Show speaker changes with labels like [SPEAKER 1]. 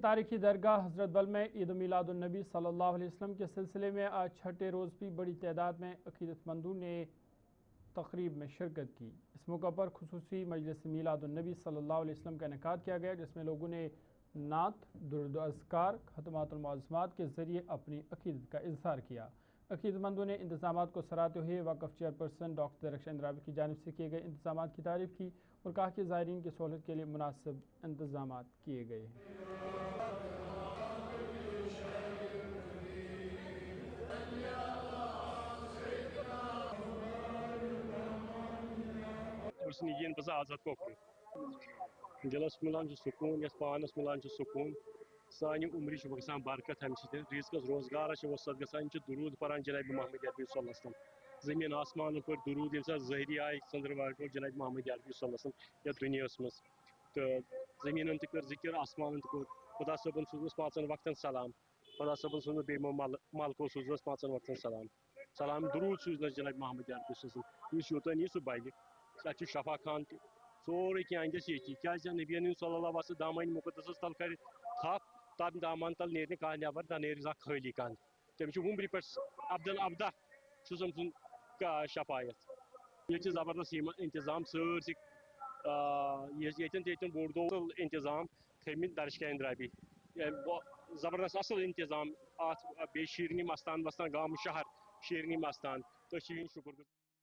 [SPEAKER 1] تاریخی درگاہ حضرت بل میں عید میلاد النبی صلی اللہ علیہ وسلم کے سلسلے میں آج چھٹے روز بھی بڑی تعداد میں عقیدت مندوں نے تقریب میں شرکت کی۔ اس موقع پر خصوصی مجلس میلاد النبی صلی اللہ علیہ وسلم کا انعقاد کیا گیا، جس میں لوگوں نے نعت، درود و اذکار، ختمات المعظمات کے ذریعے اپنی عقیدت کا اظہار کیا۔ عقیدت مندوں نے انتظامات کو سراہتے ہوئے وقف چیئرپرسن ڈاکٹر درخشان راوی کی جانب سے کیے گئے انتظامات کی تعریف کی اور کہا کہ زائرین کی سہولت کے لیے مناسب انتظامات کیے گئے ہیں۔
[SPEAKER 2] ین بہٕ آزاد کۄکُر دِلس مِلان سکوٗن، یَتھ پانس مِلان سکوٗن، سانہِ عمرِ چھُ گژھان برکت امہِ سۭتۍ، رِزقس روزگارس چھِ وسعت گژھان، یِم چھِ درود پران جناب محمد عربی صلی اللہ علیہ وسلم، زمین آسمانن پٲٹھۍ درود ییٚمہِ ساتہٕ ظٲہری آیہِ ژٔنٛدٕروارِ دۄہ جناب محمد عربی صلی اللہ علیہ وسلم یتھ دُنیاہس منٛز، تہٕ زٔمیٖنن تہِ کٔر ذِکر، آسمانن تہِ کوٚر، خدا صٲبن سوٗزنس 5 وقتن سلام، خدا صٲبن سوٗزنس بیٚیہِ یِمو ملکو سوٗزنس 5 وقتن سلام درود سوٗزنس جناب محمد عربی صلی اللہ علیہ وسلم، یُس یوٚتن یی سُہ بلہِ، اتہِ چھُ شفا خان تہِ، سورُے کینٛہہ أنٛدِس ییٚتی، کیٛازِ نبی صلی اللہ علیہ وسلم دامن مُقدسس تل کرِ تھپھ، تتھ دامان تل نیرِ نہٕ کانٛہہ نٮ۪بر، نہ نیرِ زانٛہہ خٲلی کانٛہہ، تٔمِس چھُ وُمبرِ پٮ۪ٹھ ابدل ابدا چھُ تٔمۍ سُنٛد شفایت، ییٚتہِ چھِ زبردست انتظام سٲرسٕے، ییٚتٮ۪ن تہِ ییٚتٮ۪ن بوٚڑ دۄہ انتظام تھٲیمٕتۍ درشکین درابی، زبردست اصل انتظام اتھ، بیٚیہِ شیٖرنی مستان وستان گامہٕ شہر شیٖرنی مستان، تٔتھۍ چھِ یِہٕنٛدۍ شُکر گُزار۔